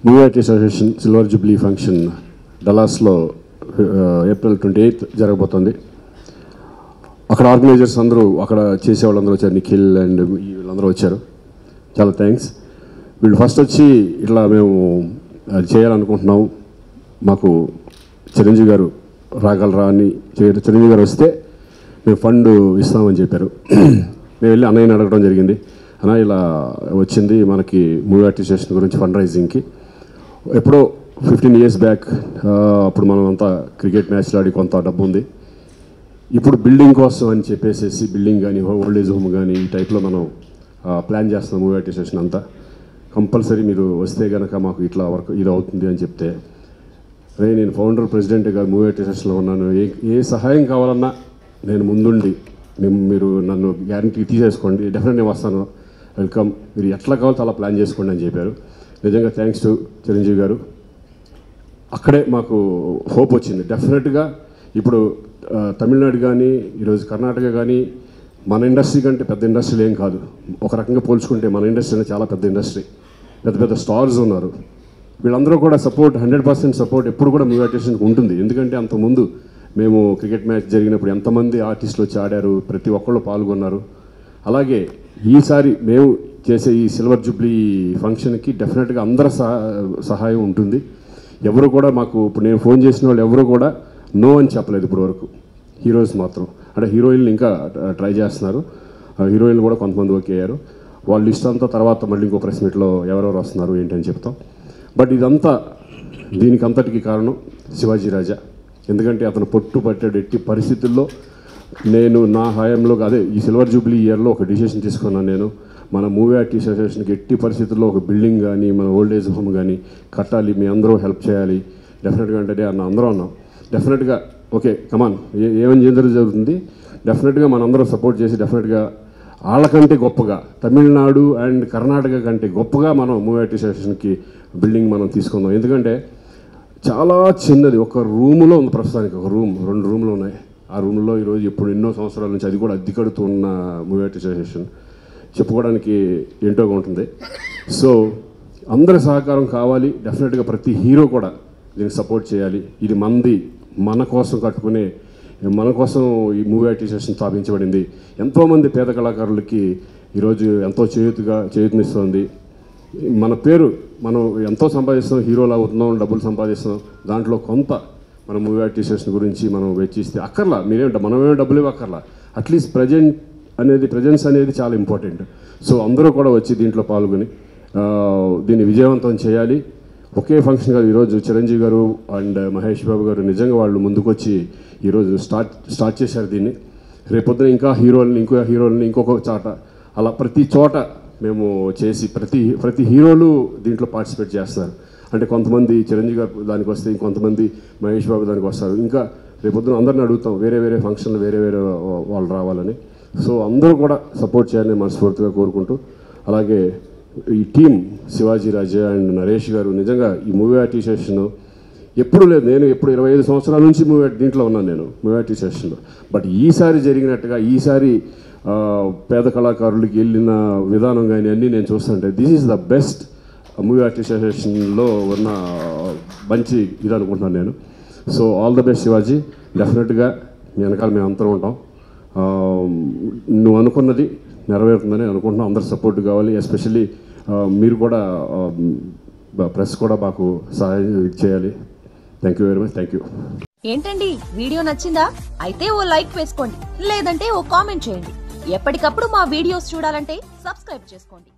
Movie artist association silver jubilee function డలాస్లో April 28 జరగబోతుంది. అక్కడ ఆర్గనైజర్స్ అందరూ, అక్కడ చేసే వాళ్ళందరూ వచ్చారు. నిఖిల్ అండ్ వీళ్ళందరూ వచ్చారు. చాలా థ్యాంక్స్. వీళ్ళు ఫస్ట్ వచ్చి ఇట్లా మేము అది చేయాలనుకుంటున్నాం, మాకు చిరంజీవి గారు రాగలరా అని, చిరంజీవి గారు వస్తే మేము ఫండ్ ఇస్తామని చెప్పారు. మేము వెళ్ళి అన్నయ్యని అడగడం జరిగింది. అన్న ఇలా వచ్చింది మనకి మూవీ ఆర్టిస్ట్ అసోసియేషన్ గురించి ఫండ్ రైజింగ్కి. ఎప్పుడో 15 years బ్యాక్ అప్పుడు మనం అంతా క్రికెట్ మ్యాచ్లు ఆడి కొంత డబ్బు ఉంది. ఇప్పుడు బిల్డింగ్ కోసం అని చెప్పేసి బిల్డింగ్ కానీ ఓల్డ్ ఏజ్ హోమ్ కానీ ఈ టైప్లో మనం ప్లాన్ చేస్తున్నాం మూవీ ఆర్టిస్ట్ అసోసియేషన్ అంతా. కంపల్సరీ మీరు వస్తే కనుక మాకు ఇట్లా వర్క్ ఇది అవుతుంది అని చెప్తే, నేను ఫౌండర్ ప్రెసిడెంట్ గారు మూవీ ఆర్టిస్ట్ అసోసియేషన్లో ఉన్నాను, ఏ సహాయం కావాలన్నా నేను ముందుండి మీరు నన్ను గ్యారంటీ తీసేసుకోండి, డెఫినెట్గా వస్తాను, వెల్కమ్, మీరు ఎట్లా కావాలో అలా ప్లాన్ చేసుకోండి అని చెప్పారు. నిజంగా థ్యాంక్స్ టు చిరంజీవి గారు. అక్కడే మాకు హోప్ వచ్చింది. డెఫినెట్గా ఇప్పుడు తమిళనాడు కానీ ఈరోజు కర్ణాటక కానీ మన ఇండస్ట్రీ కంటే పెద్ద ఇండస్ట్రీలు ఏం కాదు. ఒక రకంగా పోల్చుకుంటే మన ఇండస్ట్రీ అనేది చాలా పెద్ద ఇండస్ట్రీ, పెద్ద పెద్ద స్టార్స్ ఉన్నారు. వీళ్ళందరూ కూడా సపోర్ట్ 100% సపోర్ట్ ఎప్పుడు కూడా మూవీ ఆర్టిస్ట్కి ఉంటుంది. ఎందుకంటే అంతకుముందు మేము క్రికెట్ మ్యాచ్ జరిగినప్పుడు ఎంతమంది ఆర్టిస్టులు వచ్చి ఆడారు, ప్రతి ఒక్కళ్ళు పాల్గొన్నారు. అలాగే ఈసారి మేము చేసే ఈ సిల్వర్ జూబ్లీ ఫంక్షన్కి డెఫినెట్గా అందరి సహాయం ఉంటుంది. ఎవరు కూడా మాకు ఇప్పుడు నేను ఫోన్ చేసిన వాళ్ళు ఎవరు కూడా నో అని చెప్పలేదు ఇప్పటి వరకు. హీరోస్ మాత్రం, అంటే హీరోయిన్లు ఇంకా ట్రై చేస్తున్నారు. హీరోయిన్లు కూడా కొంతమంది ఓకే అయ్యారు. వాళ్ళ లిస్ట్ అంతా తర్వాత మళ్ళీ ఇంకో ప్రెస్ మీట్లో ఎవరెవరు వస్తున్నారు ఏంటని చెప్తాం. బట్ ఇదంతా దీనికి అంతటికి కారణం శివాజీ రాజా. ఎందుకంటే అతను పట్టాడు ఎట్టి పరిస్థితుల్లో. నేను నా హయాంలో అదే ఈ సిల్వర్ జూబ్లీ ఇయర్లో ఒక డిసిషన్ తీసుకున్నాను. నేను మన మూవీ ఆర్టిస్ట్ అసోసియేషన్కి ఎట్టి పరిస్థితుల్లో ఒక బిల్డింగ్ కానీ మన ఓల్డ్ ఏజ్ హోమ్ కానీ కట్టాలి, మీ అందరూ హెల్ప్ చేయాలి డెఫినెట్గా అంటే అందరూ అన్నాం. డెఫినెట్గా ఓకే కమాన్, ఏమని జరుగుతుంది, డెఫినెట్గా మనందరం సపోర్ట్ చేసి డెఫినెట్గా వాళ్ళకంటే గొప్పగా తమిళనాడు అండ్ కర్ణాటక కంటే గొప్పగా మనం మూవీ ఆర్టిస్ట్ అసోసియేషన్కి బిల్డింగ్ మనం తీసుకుందాం. ఎందుకంటే చాలా చిన్నది, ఒక రూములో ఉంది ప్రస్తుతానికి, ఒక రూమ్ 2 రూమ్లు ఉన్నాయి. ఆ రూమ్లో ఈరోజు ఇప్పుడు ఎన్నో సంవత్సరాల నుంచి అది కూడా అద్దె కడుతున్న మూవీ ఆర్టిస్ట్ అసోసియేషన్ చెప్పుకోవడానికి ఏంటోగా ఉంటుంది. సో అందరి సహకారం కావాలి. డెఫినెట్గా ప్రతి హీరో కూడా దీనికి సపోర్ట్ చేయాలి. ఇది మన కోసం కట్టుకునే, మన కోసం ఈ మూవీ ఆర్టిస్ట్ అసోసియేషన్ స్థాపించబడింది. ఎంతోమంది పేద కళాకారులకి ఈరోజు ఎంతో చేయూతనిస్తుంది. మన పేరు మనం ఎంతో సంపాదిస్తున్నాం, హీరోలు అవుతున్నాం, డబ్బులు సంపాదిస్తున్నాం. దాంట్లో కొంత మన మూవీ ఆర్టిస్ట్ అసోసియేషన్ గురించి మనం వెచ్చిస్తే అక్కర్లా, మనమేమో డబ్బులు ఇవ్వక్కర్లా, అట్లీస్ట్ ప్రజెన్స్ అనేది చాలా ఇంపార్టెంట్. సో అందరూ కూడా వచ్చి దీంట్లో పాల్గొని దీన్ని విజయవంతం చేయాలి. ఒకే ఫంక్షన్ కాదు, ఈరోజు చిరంజీవి గారు అండ్ మహేష్ బాబు గారు నిజంగా వాళ్ళు ముందుకొచ్చి ఈరోజు స్టార్ట్ చేశారు దీన్ని. రేపొద్దున ఇంకా హీరోలని ఇంకొక చోట, అలా ప్రతి చోట మేము చేసి ప్రతి హీరోలు దీంట్లో పార్టిసిపేట్ చేస్తారు. అంటే కొంతమంది చిరంజీవి గారు దానికి వస్తే, ఇంకొంతమంది మహేష్ బాబు దానికి వస్తారు. ఇంకా రేపొద్దున అందరిని అడుగుతాం వేరే ఫంక్షన్లు వేరే వాళ్ళు రావాలని. సో అందరూ కూడా సపోర్ట్ చేయాలని మనస్ఫూర్తిగా కోరుకుంటూ, అలాగే ఈ team Shivaji Raja and Naresh గారు నిజంగా ఈ మూవీ ఆర్టిస్ట్ అసోసియేషన్ ఎప్పుడు లేదు. నేను ఎప్పుడు 25 సంవత్సరాల నుంచి దీంట్లో ఉన్నాను నేను మూవీ ఆర్టిస్ట్ అసోసియేషన్లో. బట్ ఈసారి జరిగినట్టుగా ఈసారి పేద కళాకారులకి వెళ్ళిన విధానం కానీ అన్నీ నేను చూస్తుంటే this is the best movie artist అసోసియేషన్లో ఉన్న మంచి ఇది అనుకుంటున్నాను నేను. So all the best Shivaji. డెఫినెట్గా మీ వెనకాల మేము అంతా ఉంటాం. నువ్వు అనుకున్నది నెరవేరుతుందని అనుకుంటున్నాం. అందరు సపోర్ట్ కావాలి. ఎస్పెషల్లీ మీరు కూడా ప్రెస్ కూడా మాకు సహాయం చేయాలి. Thank you very much. Thank you. ఏంటండి వీడియో నచ్చిందా? అయితే ఓ లైక్ వేసుకోండి, లేదంటే ఓ కామెంట్ చేయండి. ఎప్పటికప్పుడు మా వీడియోస్ చూడాలంటే సబ్స్క్రైబ్ చేసుకోండి.